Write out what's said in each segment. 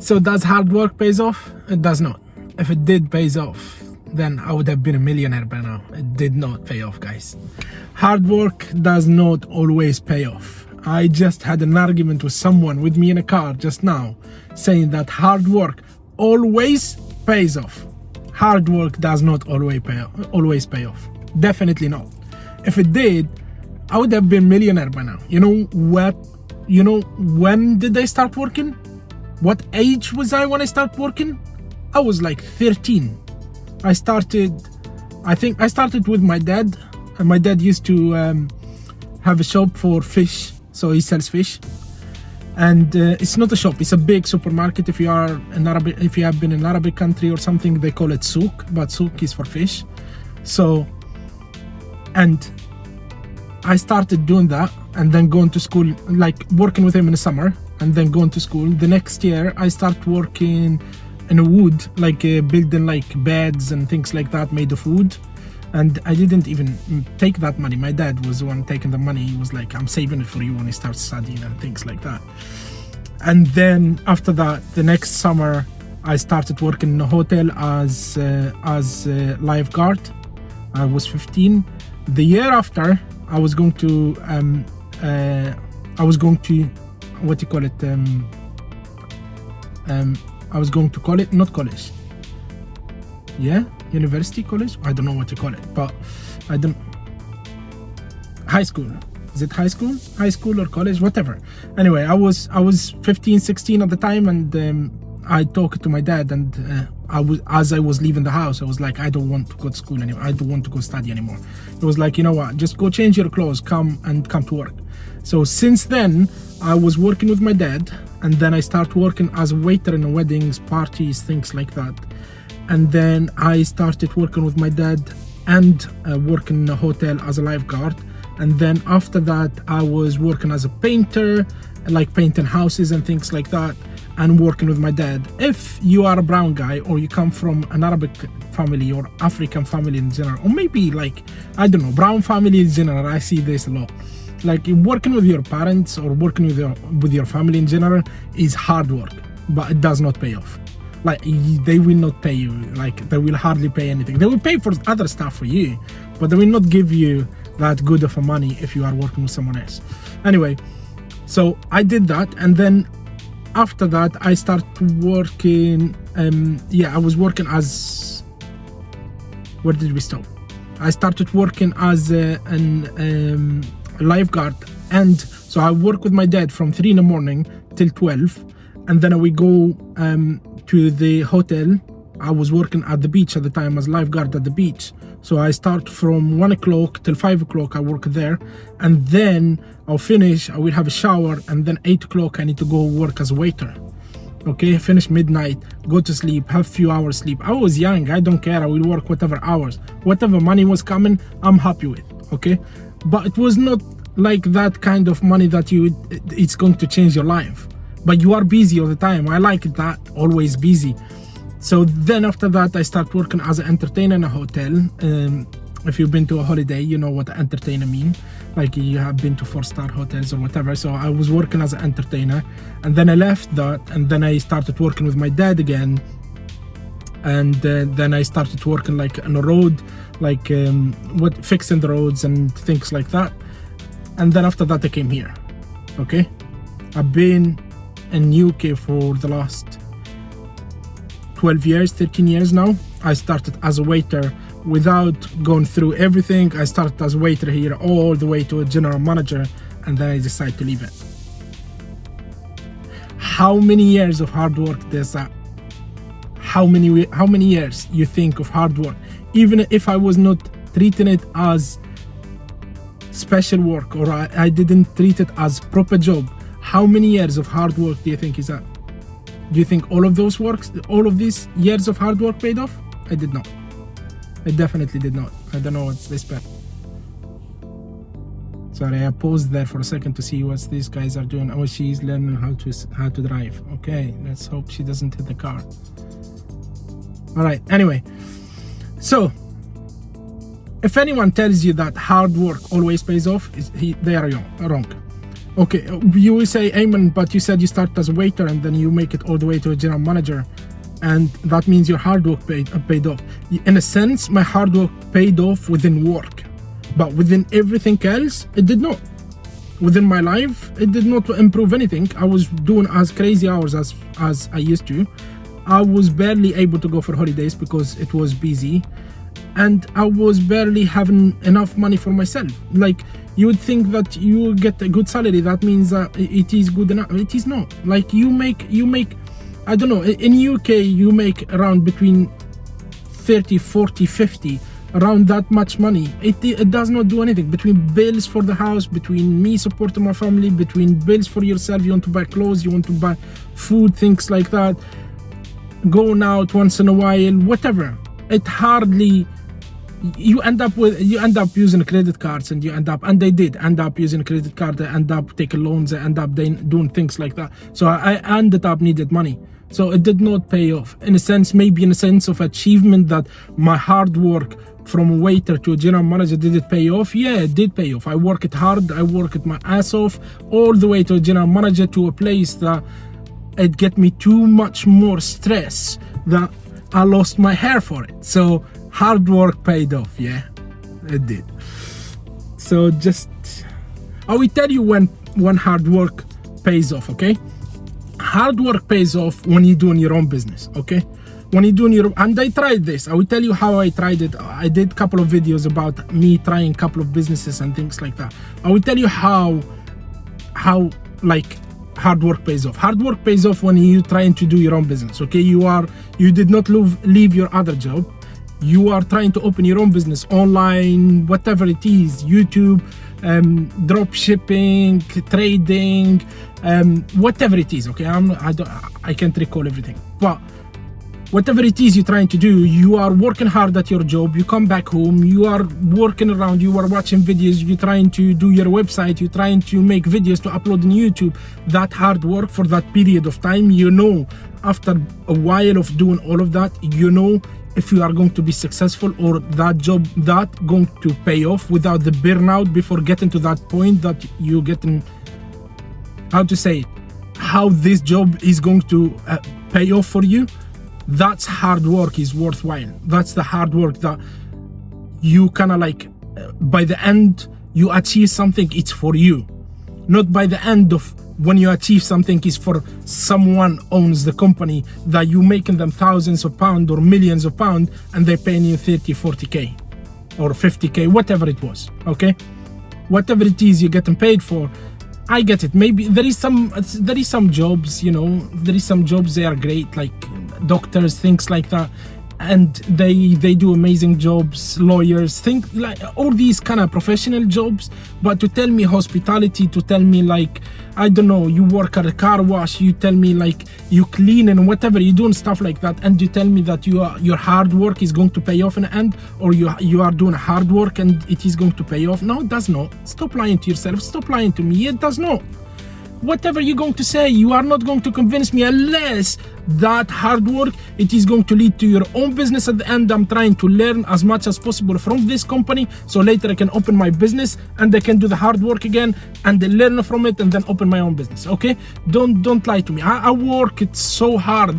So does hard work pays off? It does not. If it did pays off, then I would have been a millionaire by now. It did not pay off, guys. Hard work does not always pay off. I just had an argument with someone with me in a car just now, saying that hard work always pays off. Hard work does not always pay off. Definitely not. If it did, I would have been a millionaire by now. You know what? You know, when did I start working? What age was I when I started working? I was like 13. I think I started with my dad. And my dad used to have a shop for fish. So he sells fish. And it's not a shop, it's a big supermarket. If you have been in an Arabic country or something, they call it souk, but souk is for fish. So, and I started doing that and then going to school, like working with him in the summer and then going to school. The next year I started working in a wood, like building like beds and things like that made of wood. And I didn't even take that money. My dad was the one taking the money. He was like, I'm saving it for you when you start studying and things like that. And then after that, the next summer, I started working in a hotel as a lifeguard. I was 15. The year after, I was going to, what do you call it? I was going to call it, not college. Yeah, university, college, I don't know what to call it, but I don't, high school. Is it high school? High school or college, whatever. Anyway, I was 15, 16 at the time, and I talked to my dad, and as I was leaving the house, I was like, I don't want to go to school anymore. I don't want to go study anymore. It was like, you know what, just go change your clothes, come to work. So since then, I was working with my dad, and then I started working as a waiter in weddings, parties, things like that. And then I started working with my dad and working in a hotel as a lifeguard. And then after that, I was working as a painter, like painting houses and things like that, and working with my dad. If you are a brown guy or you come from an Arabic family or African family in general, or maybe like, I don't know, brown family in general, I see this a lot. Like working with your parents or working with your family in general is hard work, but it does not pay off. Like they will not pay you, like they will hardly pay anything. They will pay for other stuff for you, but they will not give you that good of a money if you are working with someone else. Anyway, so I did that, and then after that I started working, I was working as, where did we stop? I started working as a lifeguard, and so I work with my dad from 3 in the morning till 12, and then I would go to the hotel. I was working at the beach at the time as lifeguard at the beach. So I start from 1 o'clock till 5 o'clock, I work there. And then I'll finish, I will have a shower, and then 8 o'clock I need to go work as a waiter. Okay, finish midnight, go to sleep, have a few hours sleep. I was young, I don't care, I will work whatever hours. Whatever money was coming, I'm happy with, okay? But it was not like that kind of money that it's going to change your life. But you are busy all the time. I like that, always busy. So then after that, I start working as an entertainer in a hotel. If you've been to a holiday, you know what entertainer mean. Like you have been to 4-star hotels or whatever. So I was working as an entertainer, and then I left that, and then I started working with my dad again. And then I started working like on a road, like fixing the roads and things like that. And then after that, I came here. Okay, I've been in UK for the last 12 years, 13 years now. I started as a waiter without going through everything. I started as a waiter here all the way to a general manager, and then I decided to leave it. How many years of hard work there's that? How many years you think of hard work? Even if I was not treating it as special work, or I didn't treat it as proper job, how many years of hard work do you think is that? Do you think all of these years of hard work paid off? I did not. I definitely did not. I don't know what's this bad. Sorry, I paused there for a second to see what these guys are doing. Oh, she's learning how to drive. Okay, let's hope she doesn't hit the car. All right, anyway. So, if anyone tells you that hard work always pays off, they are wrong. Okay, you will say amen, but you said you start as a waiter and then you make it all the way to a general manager, and that means your hard work paid off. In a sense, my hard work paid off within work, but within everything else, it did not. Within my life, it did not improve anything. I was doing as crazy hours as I used to. I was barely able to go for holidays because it was busy, and I was barely having enough money for myself. Like, you would think that you get a good salary, that means that it is good enough. It is not. Like, you make I don't know, in UK you make around between 30, 40, 50, around that much money. It does not do anything. Between bills for the house, between me supporting my family, between bills for yourself, you want to buy clothes, you want to buy food, things like that, going out once in a while, whatever, it hardly, you end up using credit cards, and they did end up using a credit card, they end up taking loans, they end up doing things like that. So I ended up needed money. So it did not pay off. In a sense, maybe in a sense of achievement, that my hard work from a waiter to a general manager, did it pay off? Yeah, it did pay off. I worked hard, I worked my ass off, all the way to a general manager, to a place that it get me too much more stress that I lost my hair for it. So hard work paid off, yeah, it did. So I will tell you when hard work pays off, okay? Hard work pays off when you're doing your own business, okay? When you're doing and I tried this. I will tell you how I tried it. I did a couple of videos about me trying a couple of businesses and things like that. I will tell you how like hard work pays off. Hard work pays off when you're trying to do your own business, okay? You did not leave your other job. You are trying to open your own business online, whatever it is, YouTube, drop shipping, trading, whatever it is, okay? I can't recall everything, but whatever it is you're trying to do, you are working hard at your job, you come back home, you are working around, you are watching videos, you're trying to do your website, you're trying to make videos to upload on YouTube. That hard work for that period of time, after a while of doing all of that, if you are going to be successful, or that job that going to pay off without the burnout before getting to that point that you getting, how this job is going to pay off for you. That's hard work is worthwhile. That's the hard work that you kind of like, by the end you achieve something, it's for you. Not by the end of when you achieve something is for someone owns the company that you making them thousands of pounds or millions of pounds, and they're paying you 30, 40K or 50K, whatever it was, okay? Whatever it is you're getting paid for, I get it. Maybe there is some jobs, there is some jobs, they are great, like doctors, things like that, and they do amazing jobs, lawyers, think like all these kind of professional jobs. But to tell me hospitality, to tell me like, I don't know, you work at a car wash, you tell me like you clean and whatever, you doing stuff like that, and you tell me that your hard work is going to pay off in the end, or you are doing hard work and it is going to pay off. No, it does not. Stop lying to yourself, stop lying to me. It does not. Whatever you're going to say, you are not going to convince me, unless that hard work, it is going to lead to your own business at the end. I'm trying to learn as much as possible from this company, so later I can open my business and I can do the hard work again and then learn from it and then open my own business, okay? Don't lie to me. I worked so hard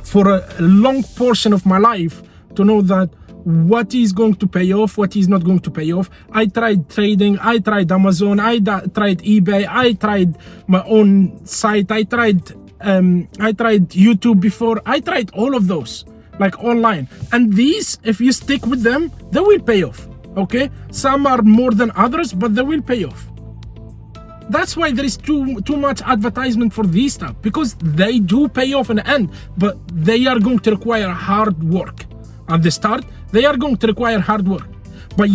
for a long portion of my life to know that what is going to pay off, what is not going to pay off. I tried trading, I tried Amazon, I tried eBay, I tried my own site, I tried YouTube before. I tried all of those, like online. And these, if you stick with them, they will pay off, okay? Some are more than others, but they will pay off. That's why there is too much advertisement for these stuff, because they do pay off in the end, but they are going to require hard work. At the start, they are going to require hard work. But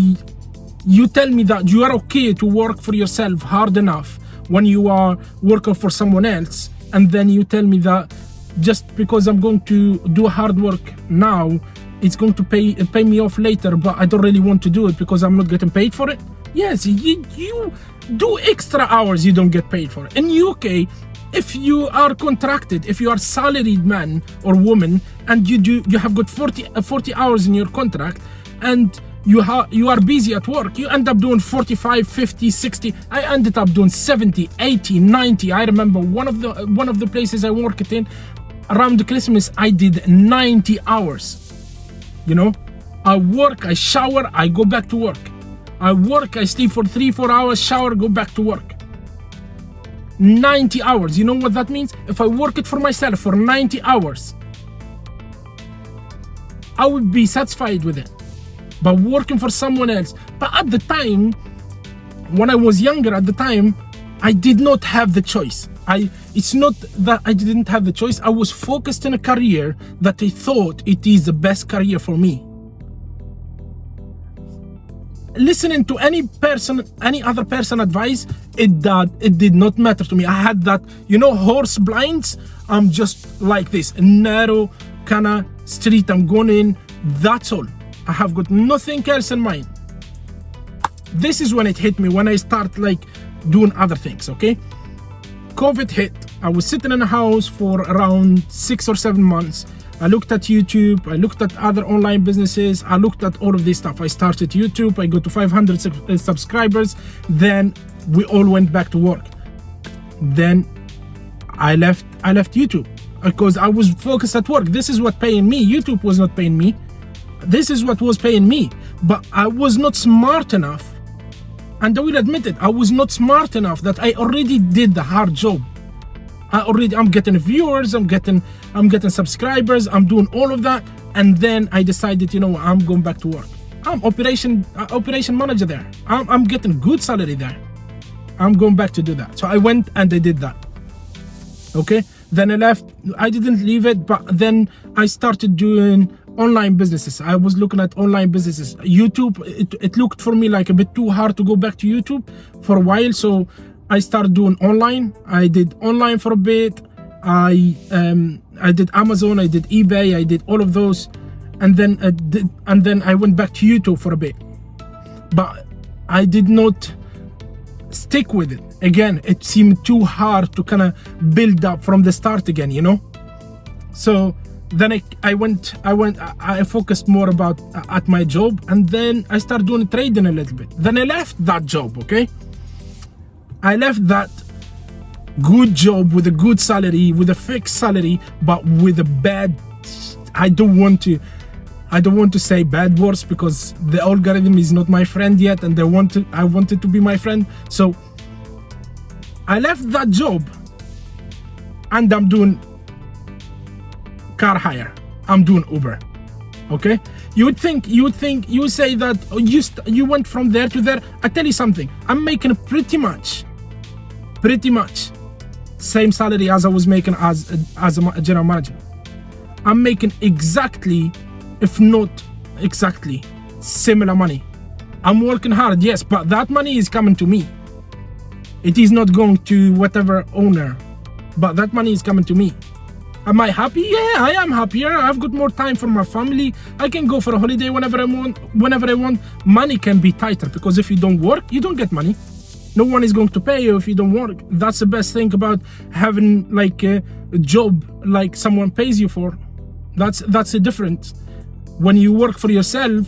you tell me that you are okay to work for yourself hard enough when you are working for someone else, and then you tell me that just because I'm going to do hard work now, it's going to pay me off later, but I don't really want to do it because I'm not getting paid for it. Yes, you do extra hours, you don't get paid for it. In UK, if you are contracted, if you are salaried man or woman, and you have got 40 hours in your contract, and you are busy at work, you end up doing 45, 50, 60. I ended up doing 70, 80, 90. I remember one of the places I worked in, around Christmas I did 90 hours. You know, I work, I shower, I go back to work. I work, I sleep for 3-4 hours, shower, go back to work. 90 hours. You know what that means? If I work it for myself for 90 hours, I would be satisfied with it. But working for someone else. But at the time, when I was younger, at the time, I did not have the choice. It's not that I didn't have the choice. I was focused in a career that I thought it is the best career for me. Listening to any other person advice, it did not matter to me. I had that, you know, horse blinds. I'm just like this, narrow kind of street I'm going in. That's all. I have got nothing else in mind. This is when it hit me, when I start like doing other things, okay? COVID hit. I was sitting in a house for around 6 or 7 months. I looked at YouTube, I looked at other online businesses, I looked at all of this stuff. I started YouTube, I got to 500 subscribers, then we all went back to work. Then I left YouTube because I was focused at work. This is what paying me. YouTube was not paying me. This is what was paying me. But I was not smart enough, and I will admit it, I was not smart enough that I already did the hard job. I'm getting viewers, I'm getting subscribers, I'm doing all of that, and then I decided, you know what, I'm going back to work. I'm operation manager there. I'm getting good salary there. I'm going back to do that. So I went and I did that. Okay, then I left. I didn't leave it, but then I started doing online businesses. I was looking at online businesses. YouTube, it looked for me like a bit too hard to go back to YouTube for a while, so I started doing online. I did online for a bit. I did Amazon, I did eBay, I did all of those, and then I went back to YouTube for a bit. But I did not stick with it. Again, it seemed too hard to kind of build up from the start again, you know. So then I focused more at my job, and then I started doing trading a little bit. Then I left that job, okay? I left that good job with a good salary, with a fixed salary, but with a bad, I don't want to say bad words because the algorithm is not my friend yet, and I wanted to be my friend. So I left that job and I'm doing car hire. I'm doing Uber. Okay? You would say that you went from there to there. I tell you something, I'm making pretty much same salary as I was making as a general manager. I'm making exactly, if not exactly, similar money. I'm working hard, yes, but that money is coming to me. It is not going to whatever owner, but that money is coming to me. Am I happy? Yeah, I am happier. I've got more time for my family. I can go for a holiday whenever I want. Money can be tighter because if you don't work, you don't get money. No one is going to pay you if you don't work. That's the best thing about having like a job like someone pays you for. That's the difference. When you work for yourself,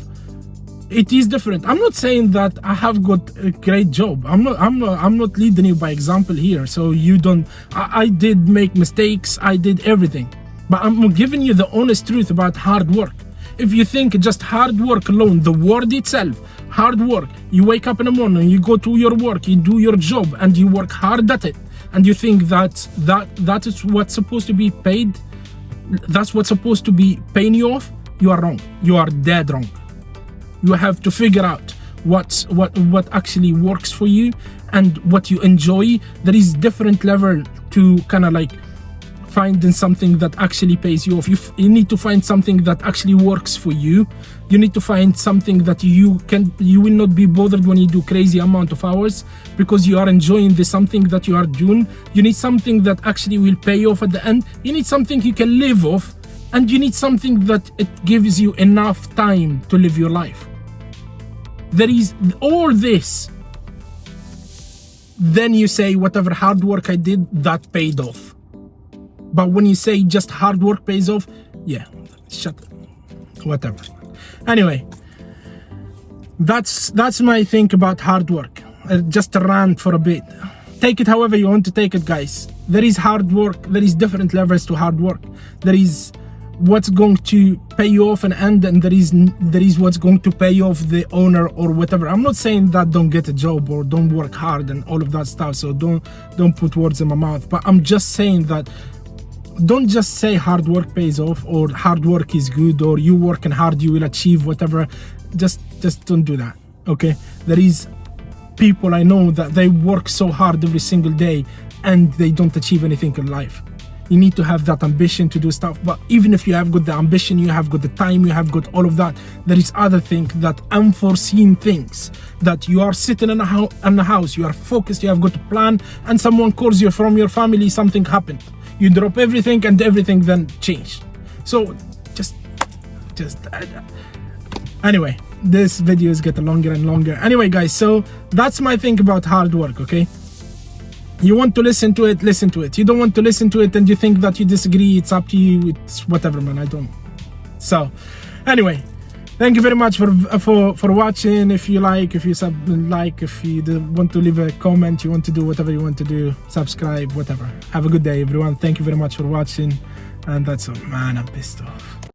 it is different. I'm not saying that I have got a great job. I'm not leading you by example here. So you don't. I did make mistakes. I did everything, but I'm giving you the honest truth about hard work. If you think just hard work alone, the word itself, hard work, you wake up in the morning, you go to your work, you do your job, and you work hard at it, and you think that is what's supposed to be paid, that's what's supposed to be paying you off, you are wrong. You are dead wrong. You have to figure out what actually works for you and what you enjoy. There is different level to kind of like finding something that actually pays you off. You need to find something that actually works for you. You need to find something that you will not be bothered when you do crazy amount of hours because you are enjoying the something that you are doing. You need something that actually will pay off at the end. You need something you can live off, and you need something that it gives you enough time to live your life. There is all this. Then you say whatever hard work I did, that paid off. But when you say just hard work pays off, yeah, shut up. Whatever. Anyway, That's my thing about hard work. Just a rant for a bit. Take it however you want to take it, guys. There is hard work. There is different levels to hard work. There is what's going to pay you off and end, and there is what's going to pay off the owner or whatever. I'm not saying that don't get a job or don't work hard and all of that stuff, so don't put words in my mouth, but I'm just saying that don't just say hard work pays off or hard work is good or you working hard you will achieve whatever. Just don't do that, okay? There is people I know that they work so hard every single day and they don't achieve anything in life. You need to have that ambition to do stuff, but even if you have got the ambition, you have got the time, you have got all of that, there is other things, that unforeseen things, that you are sitting in a house, you are focused, you have got a plan, and someone calls you from your family, something happened, you drop everything and everything then changed. So just anyway, this video is getting longer and longer. Anyway guys, so that's my thing about hard work, okay? You want to listen to it, listen to it. You don't want to listen to it and you think that you disagree, it's up to you, it's whatever, man, I don't. So anyway, thank you very much for watching. If you like, if you if you want to leave a comment, you want to do whatever you want to do, subscribe, whatever. Have a good day, everyone. Thank you very much for watching, and that's all, man. I'm pissed off.